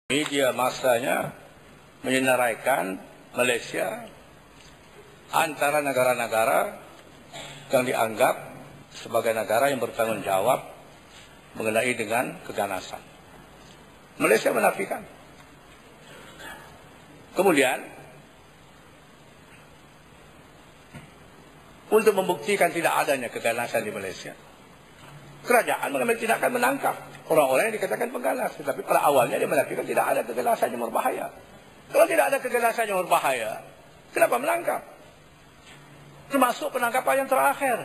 Media masanya menyenaraikan Malaysia antara negara-negara yang dianggap sebagai negara yang bertanggung jawab mengenai dengan keganasan. Malaysia menafikan. Kemudian, untuk membuktikan tidak adanya keganasan di Malaysia, kerajaan mengambil tindakan menangkap orang-orang yang dikatakan pengganas. Tetapi pada awalnya dia menafikan tidak ada keganasan yang berbahaya. Kalau tidak ada keganasan yang berbahaya, kenapa menangkap? Termasuk penangkapan yang terakhir.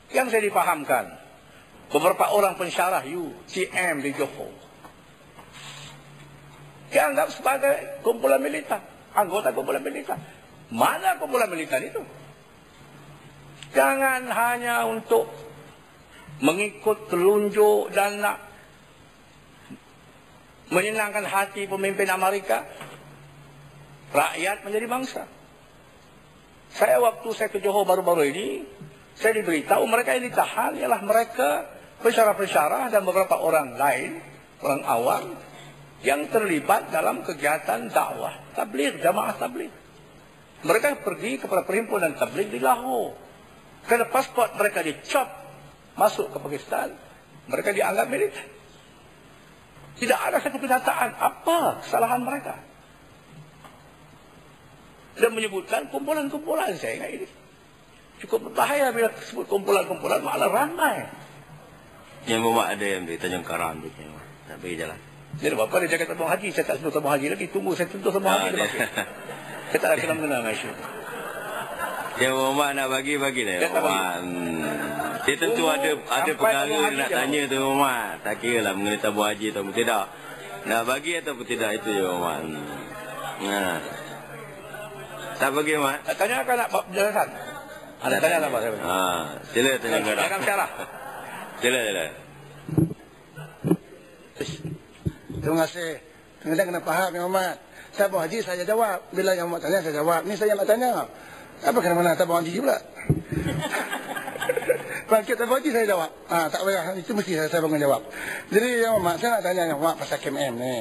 Yang saya dipahamkan, beberapa orang pensyarah UTM di Johor dianggap sebagai kumpulan militan, anggota kumpulan militan. Mana kumpulan militan itu? Jangan hanya untuk mengikut telunjuk dan nak menyenangkan hati pemimpin Amerika, rakyat menjadi bangsa. Waktu saya ke Johor baru-baru ini, saya diberitahu mereka yang ditahan ialah mereka pensyarah-pensyarah dan beberapa orang lain, orang awam yang terlibat dalam kegiatan dakwah tabligh, jamaah tabligh. Mereka pergi kepada perhimpunan tabligh di Lahore. Kerana pasport mereka dicop masuk ke Pakistan, mereka dianggap militan. Tidak ada satu kenyataan apa kesalahan mereka. Dan menyebutkan kumpulan-kumpulan, saya ingat ini cukup berbahaya bila sebut kumpulan-kumpulan, malah ramai. Yang Muhammad ada yang di Tanjung Karang tu, nak pergi jalan. Jadi bapa dia cakap tabung haji, saya tak sentuh tabung haji lagi, tunggu saya sentuh tabung haji dia. Saya tak ada kenal-kenal dengan isu. Yang Muhammad nak bagi dah. Dia tentu ada perkara dia nak tanya tu Muhammad. Tak kira lah mengenai tabung haji atau tidak. Nak bagi ataupun tidak, itu je Muhammad. Nah. Tak bagi Muhammad? Tanyakan nak jelasan. Ada tanya apa saya? Sila tanyakan. Jangan syarah. Sila. Terima kasih. Kadang-kadang kena faham ya Muhammad. Tabung haji saya jawab. Bila yang Muhammad tanya saya jawab. Ni saya nak tanya. Apa kena mana tabung haji pula? Bangkit tabung haji saya jawab. Tak payah. Itu mesti saya bangun jawab. Jadi yang Muhammad, saya nak tanya yang Muhammad pasal KMM ni.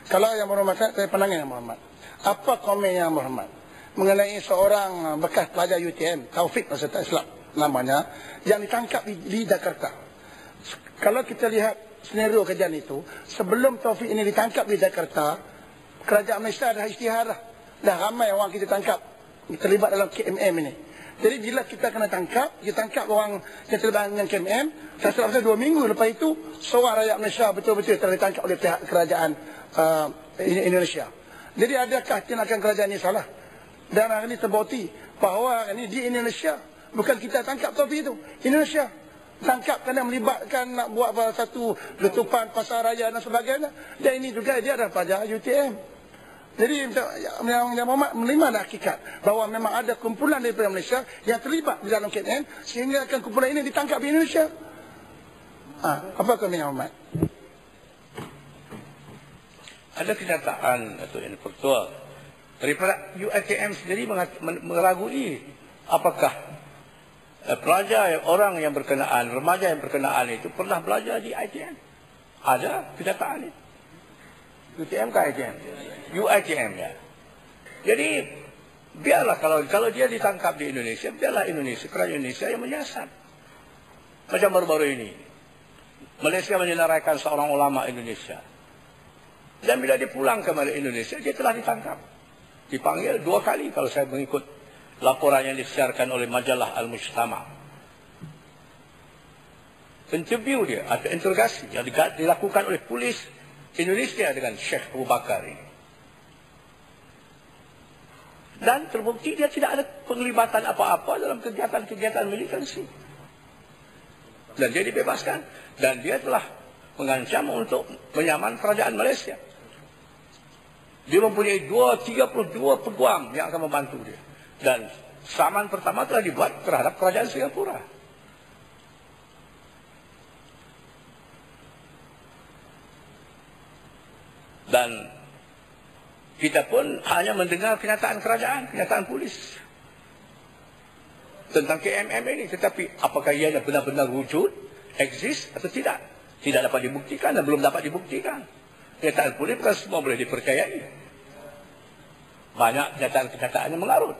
Kalau yang Muhammad, saya penangin yang Muhammad. Apa komen yang Muhammad mengenai seorang bekas pelajar UTM, Taufik masa tak silap namanya, yang ditangkap di Jakarta. Kalau kita lihat senario kejadian itu, sebelum Taufik ini ditangkap di Jakarta, kerajaan Malaysia dah isytihar dah. Dah ramai orang kita tangkap terlibat dalam KMM ini. Jadi bila kita kena tangkap, kita tangkap orang yang terlibat dengan KMM, saya 2 minggu lepas itu, seorang rakyat Malaysia betul-betul telah ditangkap oleh pihak kerajaan Indonesia. Jadi adakah tindakan kerajaan ini salah? Dan hari ini terbukti bahawa ini di Indonesia, bukan kita tangkap Taufik itu, Indonesia tangkap kerana melibatkan nak buat satu letupan pasar raya dan sebagainya. Dan ini juga dia adalah pelajar UTM. Jadi yang Muhammad menerima dah hakikat bahawa memang ada kumpulan daripada Malaysia yang terlibat di dalam KMM, sehingga akan kumpulan ini ditangkap di Indonesia. Apa komen Muhammad? Ada kenyataan atau yang faktual daripada UiTM sendiri meragui apakah pelajar, orang yang berkenaan, remaja yang berkenaan itu pernah belajar di ITM. Ada kenyataan itu. UTM ke ITM? UiTM ya. Jadi biarlah kalau dia ditangkap di Indonesia, biarlah kerajaan Indonesia yang menyiasat. Macam baru-baru ini Malaysia menyenaraikan seorang ulama Indonesia. Dan bila dia pulang ke Indonesia, dia telah ditangkap. Dipanggil 2 kali kalau saya mengikut laporan yang disiarkan oleh majalah Al-Mujtama. Interview dia, ada interogasi yang dilakukan oleh polis Indonesia dengan Syekh Abu Bakar ini. Dan terbukti dia tidak ada penglibatan apa-apa dalam kegiatan-kegiatan militansi. Dan dia dibebaskan. Dan dia telah mengancam untuk menyaman kerajaan Malaysia. Dia mempunyai 32 peguam yang akan membantu dia. Dan saman pertama telah dibuat terhadap kerajaan Singapura. Dan kita pun hanya mendengar kenyataan kerajaan, kenyataan polis tentang KMM ini. Tetapi apakah ianya benar-benar wujud, eksis atau tidak? Tidak dapat dibuktikan dan belum dapat dibuktikan. Kenyataan politik bukan semua boleh dipercayai. Banyak kenyataan-kenyataan yang mengarut.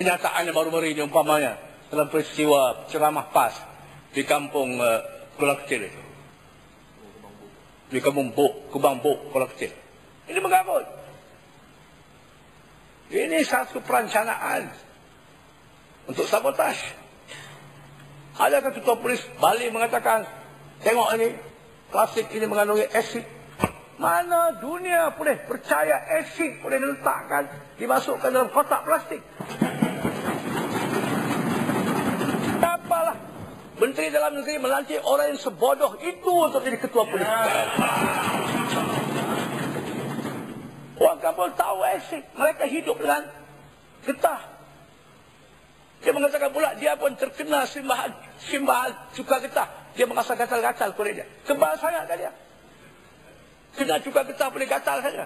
Kenyataan yang baru-baru ini umpamanya dalam peristiwa ceramah PAS di kampung Kuala Kecil itu. Di kampung Kubang Buk, Kuala Kecil. Ini mengarut. Ini satu perencanaan untuk sabotaj. Adakah ketua polis balik mengatakan, tengok ini, plastik ini mengandungi asid. Mana dunia boleh percaya asid boleh diletakkan, dimasukkan dalam kotak plastik. Apalah Menteri Dalam Negeri melantik orang yang sebodoh itu untuk jadi ketua polis. Orang kampung tahu asid. Mereka hidup dengan getah. Dia mengatakan pula dia pun terkena simbahan cuka getah. Dia merasa gatal-gatal kulit dia. Kebal sangat kan dia. Kena cuka getah boleh gatal saja.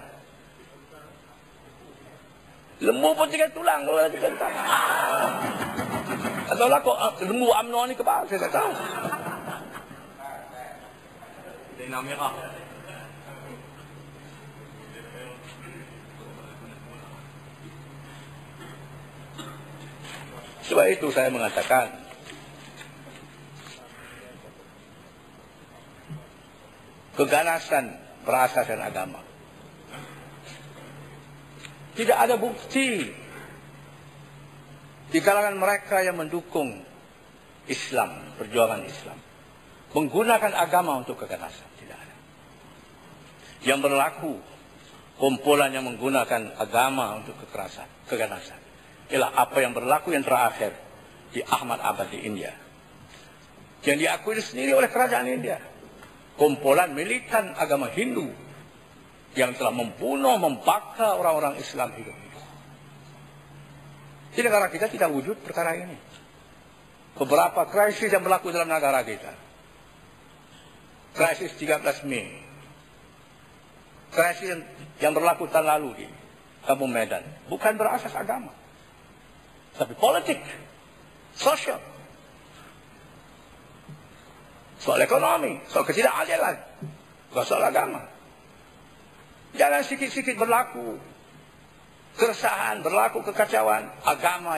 Lembu pun tinggal tulang kalau ada cuka getah. Atau lah kok lembu UMNO ni kebal, saya tak tahu. Dia merah. Sebab itu saya mengatakan keganasan berasaskan agama. Tidak ada bukti di kalangan mereka yang mendukung Islam, perjuangan Islam, menggunakan agama untuk keganasan. Tidak ada. Yang berlaku kumpulan yang menggunakan agama untuk kekerasan, keganasan. Ialah apa yang berlaku yang terakhir di Ahmadabad di India. Yang diakui sendiri oleh kerajaan India. Kumpulan militan agama Hindu yang telah membunuh, membakar orang-orang Islam hidup-hidup. Di negara kita tidak wujud perkara ini. Beberapa krisis yang berlaku dalam negara kita. Krisis 13 Mei. Krisis yang berlaku tahun lalu di Kampung Medan. Bukan berasas agama. Tapi politik, sosial, soal ekonomi, soal ketidakadilan, bukan soal agama. Jangan sikit-sikit berlaku keresahan, berlaku kekacauan agama.